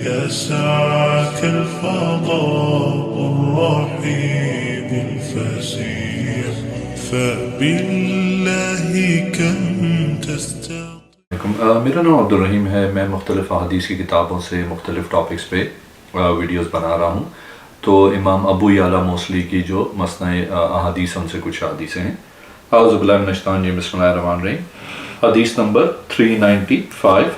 يسعك الفضاء الرحيم الفسيح فبالله كم تستطيع. میرا نام عبدالرحیم ہے. میں مختلف احادیث کی کتابوں سے مختلف ٹاپکس پہ ویڈیوز بنا رہا ہوں. تو امام ابو یعلا موصلی کی جو مصنع احادیث ان سے کچھ حدیثیں ہیں. اعوذ باللہ من الشیطان الرجیم. بسم اللہ الرحمن الرحیم. حدیث نمبر 395.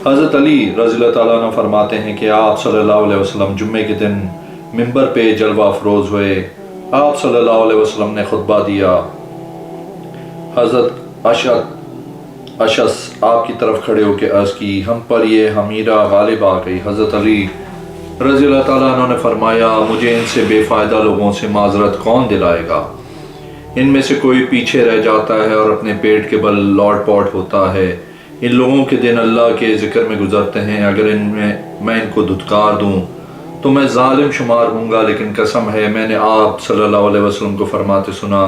حضرت علی رضی اللہ تعالیٰ عنہ فرماتے ہیں کہ آپ صلی اللہ علیہ وسلم جمعے کے دن منبر پہ جلوہ افروز ہوئے. آپ صلی اللہ علیہ وسلم نے خطبہ دیا. حضرت اشعث آپ کی طرف کھڑے ہو کے عرض کی ہم پر یہ حمیرہ غالب آ گئی. حضرت علی رضی اللہ تعالیٰ عنہ نے فرمایا مجھے ان سے بے فائدہ لوگوں سے معذرت کون دلائے گا؟ ان میں سے کوئی پیچھے رہ جاتا ہے اور اپنے پیٹ کے بل لوٹ پوٹ ہوتا ہے. ان لوگوں کے دن اللہ کے ذکر میں گزرتے ہیں. اگر میں ان کو دھتکار دوں تو میں ظالم شمار ہوں گا. لیکن قسم ہے میں نے آپ صلی اللہ علیہ وسلم کو فرماتے سنا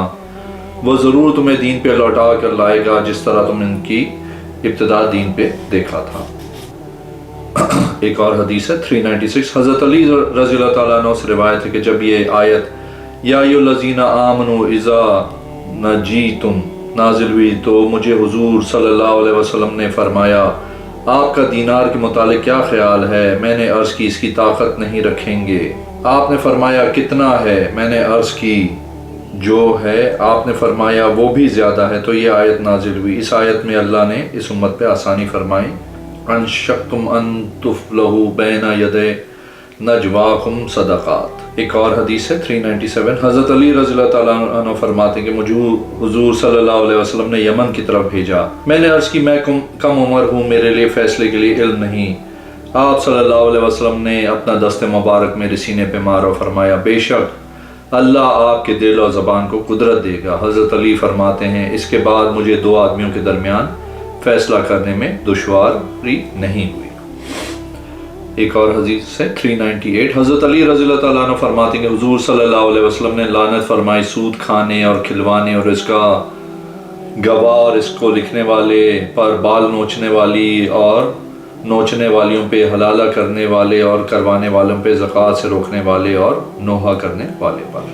وہ ضرور تمہیں دین پہ لوٹا کر لائے گا جس طرح تم ان کی ابتدا دین پہ دیکھا تھا. ایک اور حدیث ہے 396. حضرت علی رضی اللہ تعالیٰ عنہ سے روایت ہے کہ جب یہ آیت یا ایھا الذین آمنوا اذا نجیتم نازل ہوئی تو مجھے حضور صلی اللہ علیہ وسلم نے فرمایا آپ کا دینار کے متعلق کیا خیال ہے؟ میں نے عرض کی اس کی طاقت نہیں رکھیں گے. آپ نے فرمایا کتنا ہے؟ میں نے عرض کی جو ہے. آپ نے فرمایا وہ بھی زیادہ ہے. تو یہ آیت نازل ہوئی. اس آیت میں اللہ نے اس امت پہ آسانی فرمائی. انشقتم ان تفلحوا بین یدی نجواکم صدقات. ایک اور حدیث ہے 397. حضرت علی رضی اللہ تعالیٰ عنہ فرماتے ہیں کہ مجھے حضور صلی اللہ علیہ وسلم نے یمن کی طرف بھیجا. میں نے عرض کی میں کم عمر ہوں, میرے لیے فیصلے کے لیے علم نہیں. آپ صلی اللہ علیہ وسلم نے اپنا دست مبارک میرے سینے پہ مارا اور فرمایا بے شک اللہ آپ کے دل اور زبان کو قدرت دے گا. حضرت علی فرماتے ہیں اس کے بعد مجھے دو آدمیوں کے درمیان فیصلہ کرنے میں دشواری نہیں ہوئی. ایک اور حدیث ہے 398. حضرت علی رضی اللہ تعالیٰ عنہ فرماتے ہیں کہ حضور صلی اللہ علیہ وسلم نے لعنت فرمائی سود کھانے اور کھلوانے اور اس کا گواہ اور اس کو لکھنے والے پر, بال نوچنے والی اور نوچنے والیوں پہ, حلالہ کرنے والے اور کروانے والوں پہ, زکوٰۃ سے روکنے والے اور نوحہ کرنے والے پر.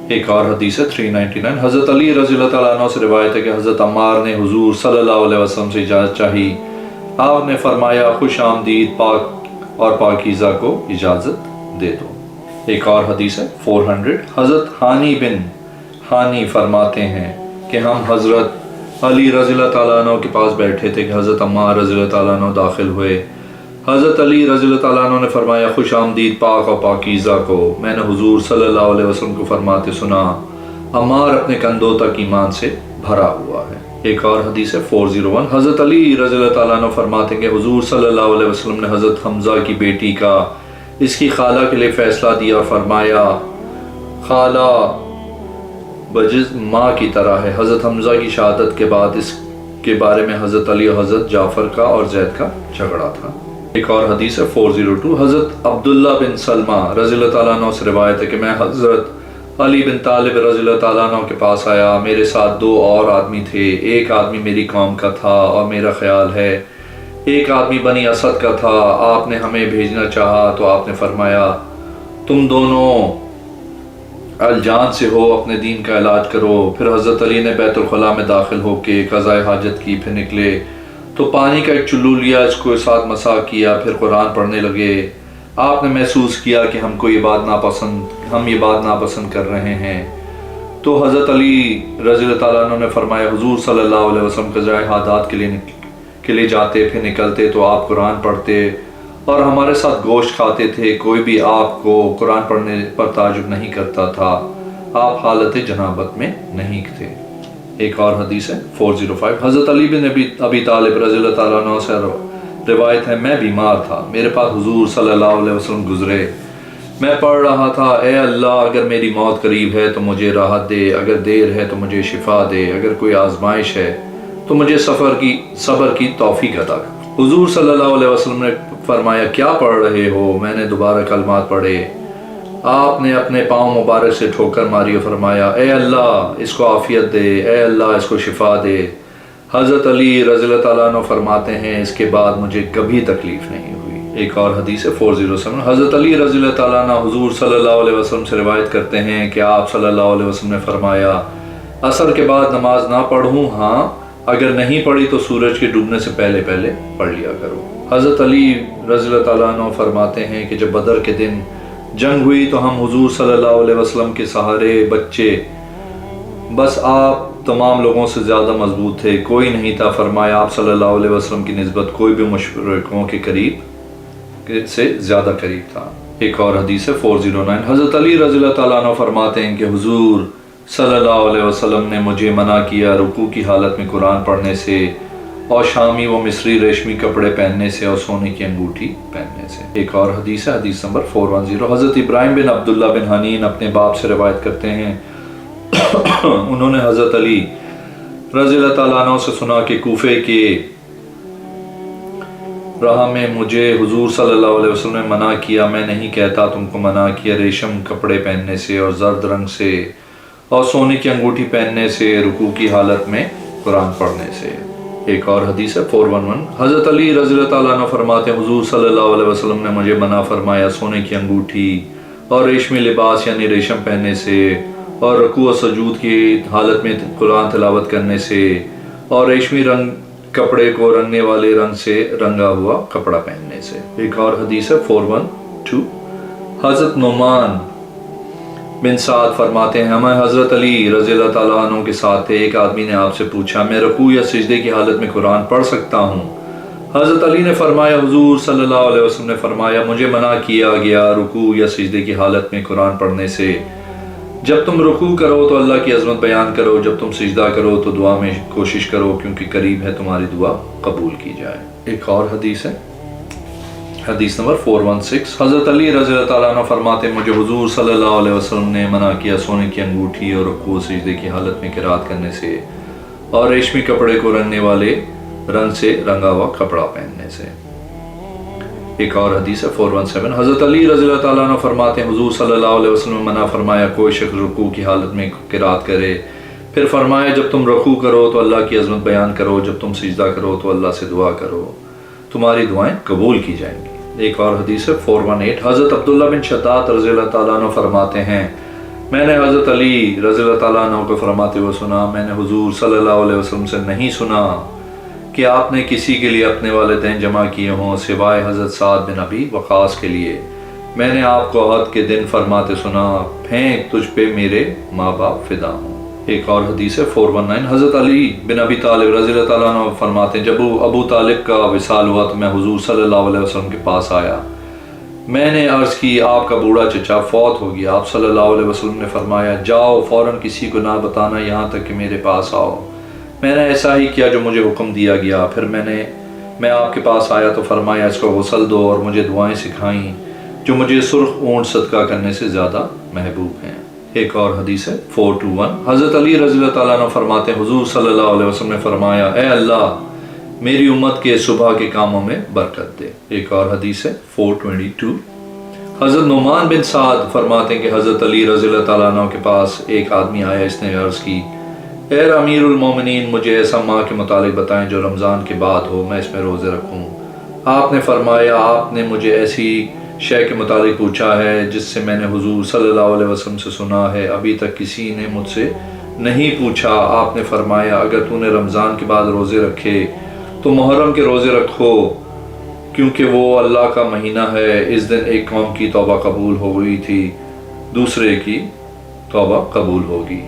ایک اور حدیث ہے 399. حضرت علی رضی اللہ تعالیٰ عنہ سے روایت ہے کہ حضرت عمار نے حضور صلی اللہ علیہ وسلم سے اجازت چاہی. آپ نے فرمایا خوش آمدید پاک اور پاکیزہ کو اجازت دے دو. ایک اور حدیث ہے 400. حضرت حانی بن حانی فرماتے ہیں کہ ہم حضرت علی رضی اللہ تعالیٰ عنہ کے پاس بیٹھے تھے کہ حضرت عمار رضی اللہ تعالیٰ عنہ داخل ہوئے. حضرت علی رضی اللہ تعالیٰ عنہ نے فرمایا خوش آمدید پاک اور پاکیزہ کو. میں نے حضور صلی اللہ علیہ وسلم کو فرماتے سنا عمار اپنے کندھوں تک ایمان سے بھرا ہوا ہے. ایک اور حدیث ہے 401. حضرت علی رضی اللہ تعالیٰ عنہ فرماتے ہیں کہ حضور صلی اللہ علیہ وسلم نے حضرت حمزہ کی بیٹی کا اس کی خالہ کے لیے فیصلہ دیا اور فرمایا خالہ بجز ماں کی طرح ہے. حضرت حمزہ کی شہادت کے بعد اس کے بارے میں حضرت علی اور حضرت جعفر کا اور زید کا جھگڑا تھا. ایک اور حدیث ہے 402. حضرت عبداللہ بن سلمہ رضی اللہ تعالیٰ عنہ سے روایت ہے کہ میں حضرت علی بن طالب رضی اللہ تعالیٰ عنہ کے پاس آیا. میرے ساتھ دو اور آدمی تھے. ایک آدمی میری قوم کا تھا اور میرا خیال ہے ایک آدمی بنی اسد کا تھا. آپ نے ہمیں بھیجنا چاہا تو آپ نے فرمایا تم دونوں الجان سے ہو, اپنے دین کا علاج کرو. پھر حضرت علی نے بیت الخلاء میں داخل ہو کے قضاء حاجت کی. پھر نکلے تو پانی کا ایک چلو لیا, اس کو ساتھ مسح کیا, پھر قرآن پڑھنے لگے. آپ نے محسوس کیا کہ ہم یہ بات ناپسند کر رہے ہیں. تو حضرت علی رضی اللہ تعالیٰ عنہ نے فرمایا حضور صلی اللہ علیہ وسلم قضاء حاجات کے لیے جاتے, پھر نکلتے تو آپ قرآن پڑھتے اور ہمارے ساتھ گوشت کھاتے تھے. کوئی بھی آپ کو قرآن پڑھنے پر تعجب نہیں کرتا تھا. آپ حالت جنابت میں نہیں تھے. ایک اور حدیث ہے 405. حضرت علی بن ابی طالب رضی اللہ تعالیٰ عنہ سے روایت ہے میں بیمار تھا. میرے پاس حضور صلی اللہ علیہ وسلم گزرے. میں پڑھ رہا تھا اے اللہ اگر میری موت قریب ہے تو مجھے راحت دے, اگر دیر ہے تو مجھے شفا دے, اگر کوئی آزمائش ہے تو مجھے صبر کی توفیق عطا کر. حضور صلی اللہ علیہ وسلم نے فرمایا کیا پڑھ رہے ہو؟ میں نے دوبارہ کلمات پڑھے. آپ نے اپنے پاؤں مبارک سے ٹھوکر ماری اور فرمایا اے اللہ اس کو عافیت دے, اے اللہ اس کو شفا دے. حضرت علی رضی اللہ تعالیٰ عنہ فرماتے ہیں اس کے بعد مجھے کبھی تکلیف نہیں ہوئی. ایک اور حدیث ہے 407. حضرت علی رضی اللہ تعالیٰ عنہ حضور صلی اللہ علیہ وسلم سے روایت کرتے ہیں کہ آپ صلی اللہ علیہ وسلم نے فرمایا عصر کے بعد نماز نہ پڑھوں، ہاں اگر نہیں پڑھی تو سورج کے ڈوبنے سے پہلے پہلے پڑھ لیا کرو. حضرت علی رضی اللہ تعالیٰ عنہ فرماتے ہیں کہ جب بدر کے دن جنگ ہوئی تو ہم حضور صلی اللہ علیہ وسلم کے سہارے بچے، بس آپ تمام لوگوں سے زیادہ مضبوط تھے، کوئی نہیں تھا. فرمایا آپ صلی اللہ علیہ وسلم کی نسبت کوئی بھی مشرکوں کے قریب سے زیادہ قریب تھا. ایک اور حدیث ہے 409. حضرت علی رضی اللہ تعالیٰ عنہ فرماتے ہیں کہ حضور صلی اللہ علیہ وسلم نے مجھے منع کیا رکوع کی حالت میں قرآن پڑھنے سے اور شامی و مصری ریشمی کپڑے پہننے سے اور سونے کی انگوٹھی پہننے سے. ایک اور حدیث ہے حدیث نمبر 410. حضرت ابراہیم بن عبداللہ بن حنین اپنے باپ سے روایت کرتے ہیں انہوں نے حضرت علی رضی اللہ تعالیٰ عنہ سے سنا کہ کوفے کے راہ میں مجھے حضور صلی اللہ علیہ وسلم نے منع کیا، میں نہیں کہتا تم کو منع کیا ریشم کپڑے پہننے سے اور زرد رنگ سے اور سونے کی انگوٹھی پہننے سے رکوع کی حالت میں قرآن پڑھنے سے. ایک اور حدیث ہے 411. حضرت علی رضی اللہ تعالیٰ عنہ فرماتے ہیں حضور صلی اللہ علیہ وسلم نے مجھے منع فرمایا سونے کی انگوٹھی اور ریشمی لباس یعنی ریشم پہننے سے اور رکوع و سجود کی حالت میں قرآن تلاوت کرنے سے اور ریشمی رنگ کپڑے کو رنگنے والے رنگ سے رنگا ہوا کپڑا پہننے سے. ایک اور حدیث ہے 412. حضرت نعمان بن سعد فرماتے ہیں ہمیں حضرت علی رضی اللہ تعالیٰ عنہ کے ساتھ تھے، ایک آدمی نے آپ سے پوچھا میں رکوع یا سجدے کی حالت میں قرآن پڑھ سکتا ہوں؟ حضرت علی نے فرمایا حضور صلی اللہ علیہ وسلم نے فرمایا مجھے منع کیا گیا رکوع یا سجدے کی حالت میں قرآن پڑھنے سے. جب تم رکوع کرو تو اللہ کی عظمت بیان کرو، جب تم سجدہ کرو تو دعا میں کوشش کرو کیونکہ قریب ہے تمہاری دعا قبول کی جائے. ایک اور حدیث ہے حدیث نمبر 416. حضرت علی رضی اللہ تعالیٰ عنہ فرماتے مجھے حضور صلی اللہ علیہ وسلم نے منع کیا سونے کی انگوٹھی اور رکوع سجدے کی حالت میں قرات کرنے سے اور ریشمی کپڑے کو رنگنے والے رنگ سے رنگا ہوا کپڑا پہننے سے. ایک اور حدیث ہے 417. حضرت علی رضی اللہ تعالیٰ عنہ فرماتے ہیں حضور صلی اللہ علیہ وسلم نے منع فرمایا کوئی شخص رکوع کی حالت میں قرات کرے، پھر فرمایا جب تم رکوع کرو تو اللہ کی عظمت بیان کرو، جب تم سجدہ کرو تو اللہ سے دعا کرو، تمہاری دعائیں قبول کی جائیں گی. ایک اور حدیث ہے 418. حضرت عبداللہ بن شداد رضی اللہ تعالیٰ عنہ فرماتے ہیں میں نے حضرت علی رضی اللہ تعالیٰ عنہ کو فرماتے ہوئے سنا میں نے حضور صلی اللہ علیہ وسلم سے نہیں سنا کہ آپ نے کسی کے لیے اپنے والدین جمع کیے ہوں سوائے حضرت سعد بن ابی وقاص کے لیے. میں نے آپ کو عہد کے دن فرماتے سنا پھینک تجھ پہ میرے ماں باپ فدا ہوں. ایک اور حدیث ہے 419. حضرت علی بن ابی طالب رضی اللہ تعالیٰ عنہ فرماتے ہیں جب ابو طالب کا وصال ہوا تو میں حضور صلی اللہ علیہ وسلم کے پاس آیا، میں نے عرض کی آپ کا بوڑھا چچا فوت ہو گیا. آپ صلی اللہ علیہ وسلم نے فرمایا جاؤ فوراً کسی کو نہ بتانا یہاں تک کہ میرے پاس آؤ. میں نے ایسا ہی کیا جو مجھے حکم دیا گیا. پھر میں آپ کے پاس آیا تو فرمایا اس کو غسل دو اور مجھے دعائیں سکھائیں جو مجھے سرخ اونٹ صدقہ کرنے سے زیادہ محبوب ہیں. ایک اور حدیث ہے 421. حضرت علی رضی اللہ تعالیٰ عنہ فرماتے ہیں حضور صلی اللہ علیہ وسلم نے فرمایا اے اللہ میری امت کے صبح کے کاموں میں برکت دے. ایک اور حدیث ہے 422. حضرت نعمان بن سعد فرماتے ہیں کہ حضرت علی رضی اللہ تعالیٰ عنہ کے پاس ایک آدمی آیا، اس نے عرض کی اے امیر المومنین مجھے ایسا ماہ کے متعلق بتائیں جو رمضان کے بعد ہو، میں اس میں روزے رکھوں. آپ نے فرمایا آپ نے مجھے ایسی شے کے متعلق پوچھا ہے جس سے میں نے حضور صلی اللہ علیہ وسلم سے سنا ہے، ابھی تک کسی نے مجھ سے نہیں پوچھا. آپ نے فرمایا اگر تو نے رمضان کے بعد روزے رکھے تو محرم کے روزے رکھو کیونکہ وہ اللہ کا مہینہ ہے. اس دن ایک قوم کی توبہ قبول ہو گئی تھی، دوسرے کی توبہ قبول ہوگی.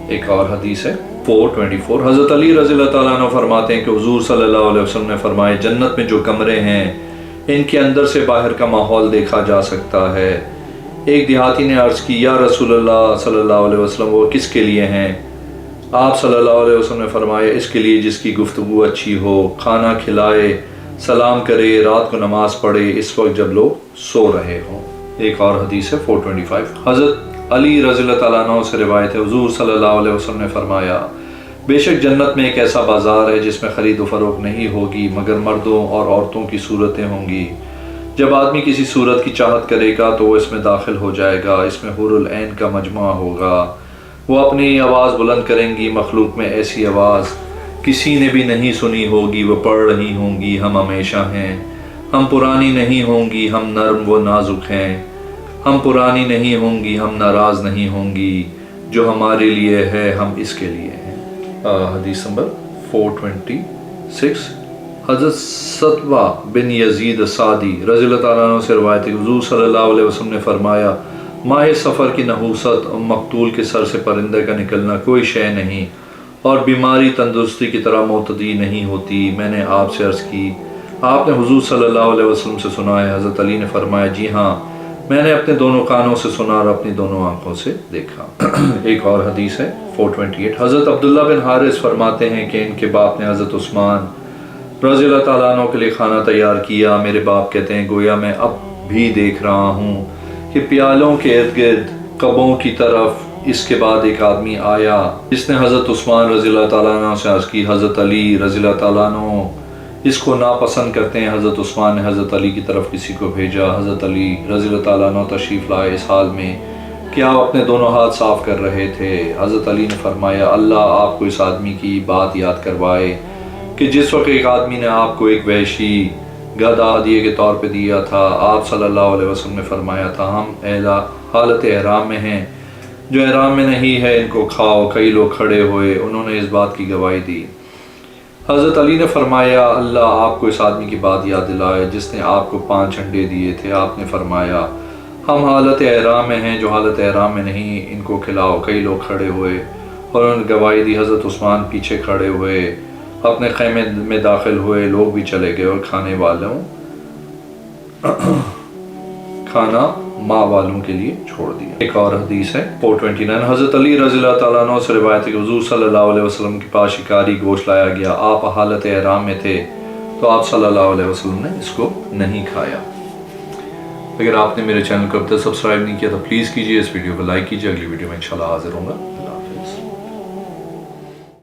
ایک اور حدیث ہے 424. حضرت علی رضی اللہ تعالیٰ عنہ فرماتے ہیں کہ حضور صلی اللہ علیہ وسلم نے فرمایا جنت میں جو کمرے ہیں ان کے اندر سے باہر کا ماحول دیکھا جا سکتا ہے. ایک دیہاتی نے عرض کی یا رسول اللہ صلی اللہ علیہ وسلم وہ کس کے لیے ہیں؟ آپ صلی اللہ علیہ وسلم نے فرمایا اس کے لیے جس کی گفتگو اچھی ہو، کھانا کھلائے، سلام کرے، رات کو نماز پڑھے اس وقت جب لوگ سو رہے ہوں. ایک اور حدیث ہے 425. حضرت علی رضی اللہ تعالیٰ عنہ سے روایت ہے حضور صلی اللہ علیہ وسلم نے فرمایا بے شک جنت میں ایک ایسا بازار ہے جس میں خرید و فروخت نہیں ہوگی مگر مردوں اور عورتوں کی صورتیں ہوں گی. جب آدمی کسی صورت کی چاہت کرے گا تو وہ اس میں داخل ہو جائے گا. اس میں حور العین کا مجمع ہوگا، وہ اپنی آواز بلند کریں گی، مخلوق میں ایسی آواز کسی نے بھی نہیں سنی ہوگی، وہ پڑھ رہی ہوں گی ہم ہمیشہ ہیں، ہم پرانی نہیں ہوں گی، ہم نرم و نازک ہیں، ہم پرانی نہیں ہوں گی، ہم ناراض نہیں ہوں گی، جو ہمارے لیے ہے ہم اس کے لیے ہیں۔ حدیث نمبر 426۔ حضرت ستوہ بن یزید سعدی رضی اللہ تعالیٰ عنہ سے روایت ہے، حضور صلی اللہ علیہ وسلم نے فرمایا، ماہ سفر کی نحوست اور مقتول کے سر سے پرندے کا نکلنا کوئی شے نہیں، اور بیماری تندرستی کی طرح معتدی نہیں ہوتی۔ میں نے آپ سے عرض کی، آپ نے حضور صلی اللہ علیہ وسلم سے سنا ہے؟ حضرت علی نے فرمایا، جی ہاں، میں نے اپنے دونوں کانوں سے سنا اور اپنی دونوں آنکھوں سے دیکھا۔ ایک اور حدیث ہے 428۔ حضرت عبداللہ بن حارث فرماتے ہیں کہ ان کے باپ نے حضرت عثمان رضی اللہ تعالیٰ عنہ کے لیے کھانا تیار کیا۔ میرے باپ کہتے ہیں، گویا میں اب بھی دیکھ رہا ہوں کہ پیالوں کے ارد گرد کبوں کی طرف اس کے بعد ایک آدمی آیا جس نے حضرت عثمان رضی اللہ تعالیٰ عنہ سے عرض کی، حضرت علی رضی اللہ تعالیٰ عنہ اس کو ناپسند کرتے ہیں۔ حضرت عثمان نے حضرت علی کی طرف کسی کو بھیجا۔ حضرت علی رضی اللہ تعالیٰ عنہ تشریف لائے اس حال میں کہ آپ اپنے دونوں ہاتھ صاف کر رہے تھے۔ حضرت علی نے فرمایا، اللہ آپ کو اس آدمی کی بات یاد کروائے کہ جس وقت ایک آدمی نے آپ کو ایک وحشی گدھا ہدیے کے طور پہ دیا تھا، آپ صلی اللہ علیہ وسلم نے فرمایا تھا، ہم حالت احرام میں ہیں، جو احرام میں نہیں ہے ان کو کھاؤ۔ کئی لوگ کھڑے ہوئے، انہوں نے اس بات کی گواہی دی۔ حضرت علی نے فرمایا، اللہ آپ کو اس آدمی کی بات یاد دلائے جس نے آپ کو 5 انڈے دیے تھے۔ آپ نے فرمایا، ہم حالت احرام میں ہیں، جو حالت احرام میں نہیں ان کو کھلاؤ۔ کئی لوگ کھڑے ہوئے اور انہوں نے گواہی دی۔ حضرت عثمان پیچھے کھڑے ہوئے، اپنے خیمے میں داخل ہوئے، لوگ بھی چلے گئے اور کھانے والوں کھانا ماں والوں کے لیے چھوڑ دیا۔ ایک اور حدیث ہے 429۔ حضرت علی رضی اللہ تعالیٰ عنہ سے روایت ہے کہ حضور صلی اللہ علیہ وسلم کے پاس شکاری گوشت لایا گیا، آپ حالت احرام میں تھے تو آپ صلی اللہ علیہ وسلم نے اس کو نہیں کھایا۔ اگر آپ نے میرے چینل کو اب تک سبسکرائب نہیں کیا تو پلیز کیجیے، اس ویڈیو کو لائک کیجیے۔ اگلی ویڈیو میں انشاءاللہ حاضر ہوں گا۔ اللہ حافظ۔